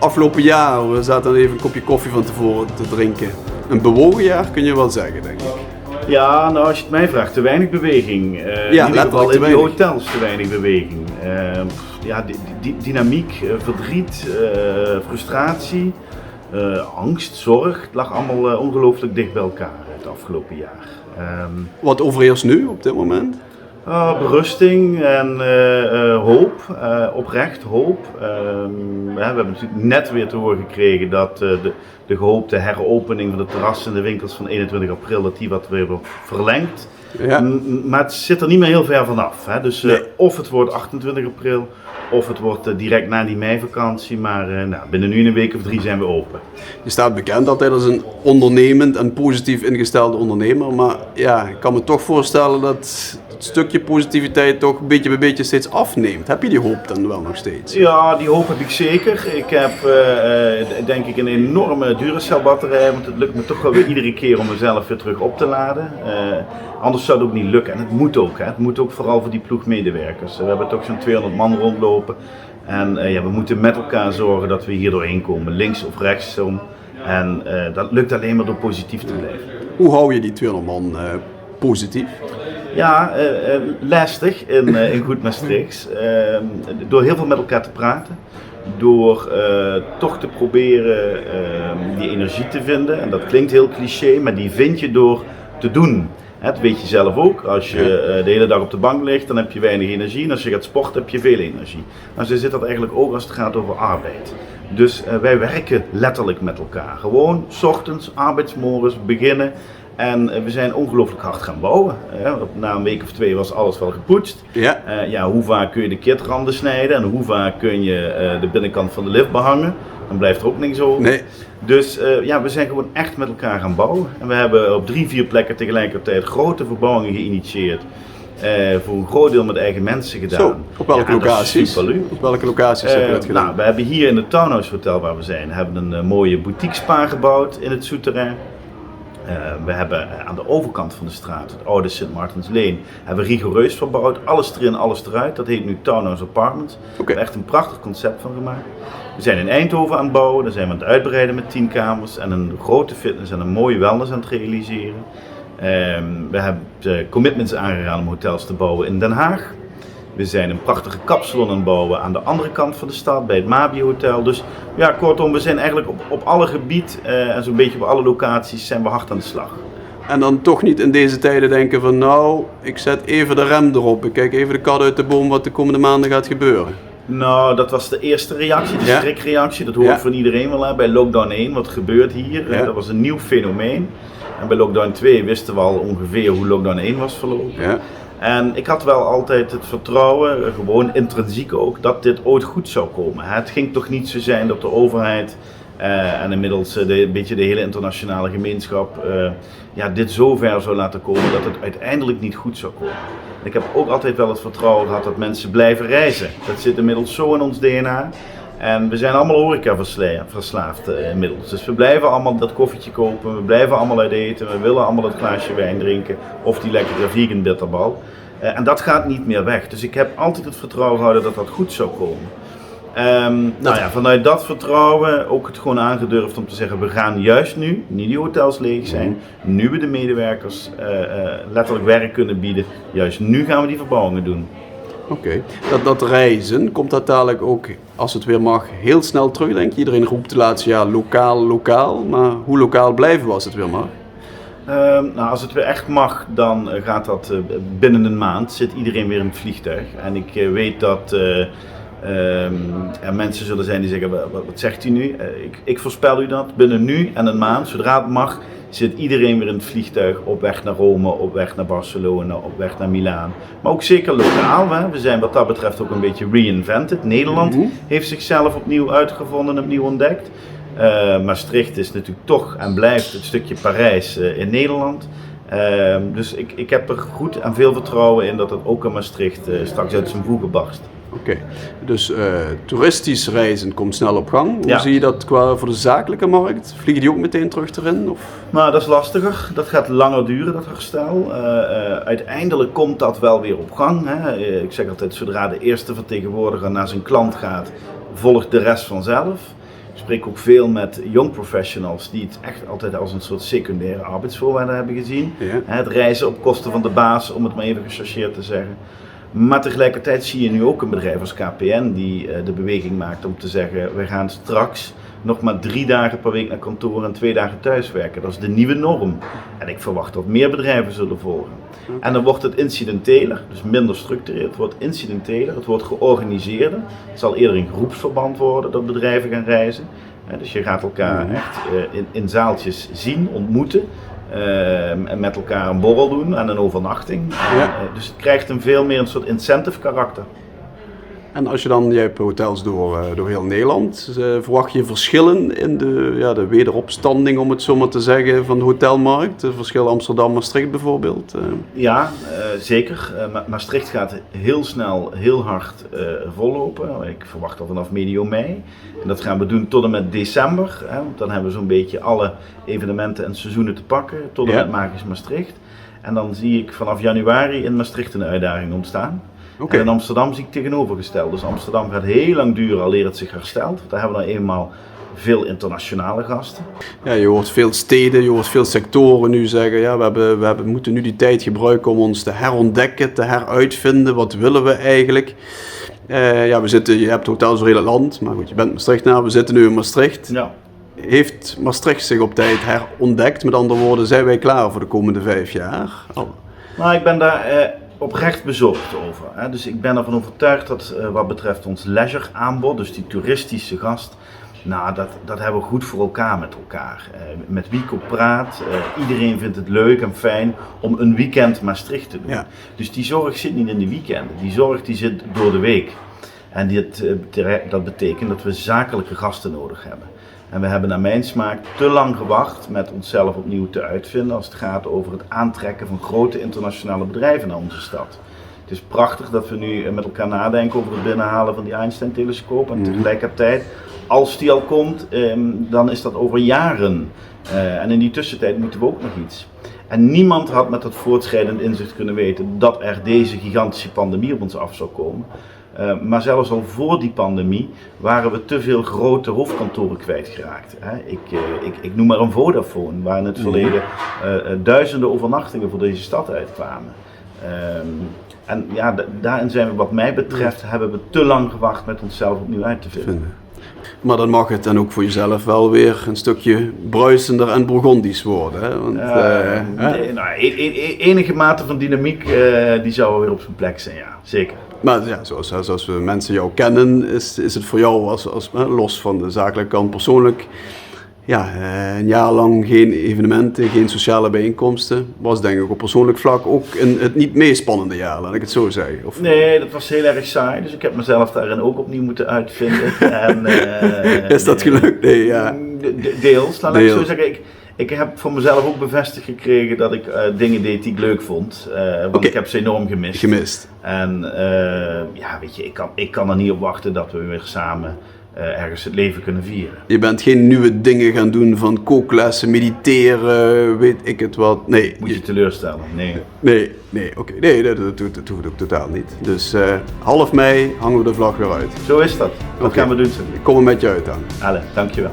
afgelopen jaar, we zaten even een kopje koffie van tevoren te drinken. Een bewogen jaar kun je wel zeggen, denk ik. Ja, nou als je het mij vraagt, te weinig beweging. In ieder geval in de hotels te weinig beweging. Dynamiek, verdriet, frustratie, angst, zorg. Het lag allemaal ongelooflijk dicht bij elkaar het afgelopen jaar. Wat overheerst nu op dit moment? Berusting en hoop, oprecht hoop. We hebben natuurlijk net weer te horen gekregen dat de gehoopte heropening van de terrassen en de winkels van 21 april, dat die wat weer wordt verlengd. Ja. Maar het zit er niet meer heel ver vanaf. Hè? Dus nee. Of het wordt 28 april, of het wordt direct na die meivakantie. Maar binnen nu een week of 3 zijn we open. Je staat bekend altijd als een ondernemend en positief ingestelde ondernemer. Maar ja, ik kan me toch voorstellen dat het stukje positiviteit toch beetje bij beetje steeds afneemt. Heb je die hoop dan wel nog steeds? Ja, die hoop heb ik zeker. Ik heb denk ik een enorme Duracell batterij. Want het lukt me toch wel weer iedere keer om mezelf weer terug op te laden. Anders zou het ook niet lukken. En het moet ook. Hè. Het moet ook vooral voor die ploegmedewerkers. We hebben toch zo'n 200 man rondlopen. En we moeten met elkaar zorgen dat we hier doorheen komen. Links of rechtsom. En dat lukt alleen maar door positief te blijven. Hoe hou je die 200 man positief? Ja, lastig in goed Maastrichts. Door heel veel met elkaar te praten. Door toch te proberen die energie te vinden. En dat klinkt heel cliché, maar die vind je door te doen. Dat weet je zelf ook. Als je de hele dag op de bank ligt, dan heb je weinig energie. En als je gaat sporten, heb je veel energie. Maar zo zit dat eigenlijk ook als het gaat over arbeid. Dus wij werken letterlijk met elkaar. Gewoon 's ochtends, arbeidsmorgens, beginnen. En we zijn ongelooflijk hard gaan bouwen. Na een week of 2 was alles wel gepoetst. Ja. Hoe vaak kun je de kitranden snijden en hoe vaak kun je de binnenkant van de lift behangen. Dan blijft er ook niks over. Nee. Dus we zijn gewoon echt met elkaar gaan bouwen. En we hebben op 3-4 plekken tegelijkertijd grote verbouwingen geïnitieerd. Voor een groot deel met eigen mensen gedaan. Zo, op welke locaties? Op welke locaties heb je dat gedaan? We hebben hier in het Townhouse Hotel waar we zijn, hebben een mooie boutique spa gebouwd in het Souterrain. We hebben aan de overkant van de straat, het oude Sint Maartensleen, hebben we rigoureus verbouwd. Alles erin, alles eruit. Dat heet nu Townhouse Apartments. We hebben echt een prachtig concept van gemaakt. We zijn in Eindhoven aan het bouwen. Daar zijn we aan het uitbreiden met 10 kamers. En een grote fitness en een mooie wellness aan het realiseren. We hebben commitments aangegaan om hotels te bouwen in Den Haag. We zijn een prachtige kapsalon aan het bouwen aan de andere kant van de stad, bij het Mabi Hotel. Dus ja, kortom, we zijn eigenlijk op alle gebied en zo'n beetje op alle locaties zijn we hard aan de slag. En dan toch niet in deze tijden denken van nou, ik zet even de rem erop. Ik kijk even de kat uit de boom wat de komende maanden gaat gebeuren. Nou, dat was de eerste reactie, de schrikreactie. Dat hoort van iedereen wel aan. Bij lockdown 1, wat gebeurt hier? Dat was een nieuw fenomeen. En bij lockdown 2 wisten we al ongeveer hoe lockdown 1 was verlopen. Ja. En ik had wel altijd het vertrouwen, gewoon intrinsiek ook, dat dit ooit goed zou komen. Het ging toch niet zo zijn dat de overheid en inmiddels een beetje de hele internationale gemeenschap dit zo ver zou laten komen dat het uiteindelijk niet goed zou komen. Ik heb ook altijd wel het vertrouwen gehad dat mensen blijven reizen. Dat zit inmiddels zo in ons DNA. En we zijn allemaal horeca verslaafd inmiddels. Dus we blijven allemaal dat koffietje kopen, we blijven allemaal uit eten, we willen allemaal dat glaasje wijn drinken of die lekkere vegan bitterbal. En dat gaat niet meer weg. Dus ik heb altijd het vertrouwen gehouden dat dat goed zou komen. Vanuit dat vertrouwen ook het gewoon aangedurfd om te zeggen, we gaan juist nu, niet die hotels leeg zijn, nu we de medewerkers letterlijk werk kunnen bieden, juist nu gaan we die verbouwingen doen. Oké. Dat reizen, komt dat dadelijk ook, als het weer mag, heel snel terug, denk je? Iedereen roept de laatste jaar lokaal, maar hoe lokaal blijven we als het weer mag? Als het weer echt mag, dan gaat dat binnen een maand, zit iedereen weer in het vliegtuig. En ik weet dat er mensen zullen zijn die zeggen, wat zegt u nu? Ik voorspel u dat, binnen nu en een maand, zodra het mag, zit iedereen weer in het vliegtuig op weg naar Rome, op weg naar Barcelona, op weg naar Milaan. Maar ook zeker lokaal. Hè? We zijn wat dat betreft ook een beetje reinvented. Nederland heeft zichzelf opnieuw uitgevonden en opnieuw ontdekt. Maastricht is natuurlijk toch en blijft het stukje Parijs in Nederland. Dus ik heb er goed en veel vertrouwen in dat het ook in Maastricht straks uit zijn voegen barst. Oké, dus toeristisch reizen komt snel op gang. Hoe zie je dat voor de zakelijke markt? Vliegen die ook meteen terug erin? Of? Nou, dat is lastiger. Dat gaat langer duren, dat herstel. Uiteindelijk komt dat wel weer op gang. Hè. Ik zeg altijd, zodra de eerste vertegenwoordiger naar zijn klant gaat, volgt de rest vanzelf. spreek ook veel met young professionals die het echt altijd als een soort secundaire arbeidsvoorwaarde hebben gezien. Ja. Het reizen op kosten van de baas, om het maar even gechargeerd te zeggen. Maar tegelijkertijd zie je nu ook een bedrijf als KPN die de beweging maakt om te zeggen, we gaan straks nog maar 3 dagen per week naar kantoor en 2 dagen thuiswerken. Dat is de nieuwe norm. En ik verwacht dat meer bedrijven zullen volgen. En dan wordt het incidenteler, dus minder structureel. Het wordt incidenteler, het wordt georganiseerder. Het zal eerder in groepsverband worden dat bedrijven gaan reizen. Dus je gaat elkaar echt in zaaltjes zien, ontmoeten. En met elkaar een borrel doen en een overnachting. Ja. Dus het krijgt veel meer een soort incentive karakter. En als je dan, je hebt hotels door heel Nederland, verwacht je verschillen in de wederopstanding, om het zo maar te zeggen, van de hotelmarkt? Het verschil Amsterdam-Maastricht bijvoorbeeld? Ja, zeker. Maastricht gaat heel snel, heel hard vollopen. Ik verwacht dat vanaf medio mei. En dat gaan we doen tot en met december. Want dan hebben we zo'n beetje alle evenementen en seizoenen te pakken, tot en met Magisch Maastricht. En dan zie ik vanaf januari in Maastricht een uitdaging ontstaan. Okay. En in Amsterdam zie ik tegenovergesteld. Dus Amsterdam gaat heel lang duren aleer het zich herstelt. Want daar hebben we nou eenmaal veel internationale gasten. Ja, je hoort veel steden, je hoort veel sectoren nu zeggen, ja, we moeten nu die tijd gebruiken om ons te herontdekken, te heruitvinden. Wat willen we eigenlijk? Ja, je hebt hotels door heel het land, maar goed, je bent Maastrichtenaar, we zitten nu in Maastricht. Ja. Heeft Maastricht zich op tijd herontdekt? Met andere woorden, zijn wij klaar voor de komende 5 jaar? Oh. Nou, ik ben daar oprecht bezorgd over. Dus ik ben ervan overtuigd dat wat betreft ons leisure aanbod, dus die toeristische gast, nou, dat hebben we goed voor elkaar met elkaar. Met wie ik ook praat, iedereen vindt het leuk en fijn om een weekend Maastricht te doen. Ja. Dus die zorg zit niet in de weekenden, die zorg die zit door de week. En dat betekent dat we zakelijke gasten nodig hebben. En we hebben naar mijn smaak te lang gewacht met onszelf opnieuw te uitvinden als het gaat over het aantrekken van grote internationale bedrijven naar onze stad. Het is prachtig dat we nu met elkaar nadenken over het binnenhalen van die Einstein-telescoop. En tegelijkertijd, als die al komt, dan is dat over jaren. En in die tussentijd moeten we ook nog iets. En niemand had met dat voortschrijdend inzicht kunnen weten dat er deze gigantische pandemie op ons af zou komen. Maar zelfs al voor die pandemie waren we te veel grote hoofdkantoren kwijtgeraakt. Ik noem maar een Vodafone, waar in het verleden duizenden overnachtingen voor deze stad uitkwamen. En ja, daarin zijn we wat mij betreft, hebben we te lang gewacht met onszelf opnieuw uit te vinden. Maar dan mag het dan ook voor jezelf wel weer een stukje bruisender en Bourgondisch worden. Hè? Want, enige mate van dynamiek die zou weer op zijn plek zijn, ja, zeker. Maar ja, zoals we mensen jou kennen, is het voor jou als los van de zakelijke kant persoonlijk, ja, een jaar lang geen evenementen, geen sociale bijeenkomsten. Was denk ik op persoonlijk vlak ook het niet meest spannende jaar, laat ik het zo zeggen. Of... Nee, dat was heel erg saai, dus ik heb mezelf daarin ook opnieuw moeten uitvinden. En, is dat gelukt? Nee, ja. Deels, laat ik zo zeggen. Ik heb voor mezelf ook bevestigd gekregen dat ik dingen deed die ik leuk vond. Want ik heb ze enorm gemist. En ja, weet je, ik kan er niet op wachten dat we weer samen ergens het leven kunnen vieren. Je bent geen nieuwe dingen gaan doen van kooklessen, mediteren, weet ik het wat. Nee. Moet je teleurstellen? Nee, oké. Nee, dat hoeft ook totaal niet. Dus half mei hangen we de vlag weer uit. Zo is dat. Wat gaan we doen? Ik kom er met je uit aan. Alle, dankjewel.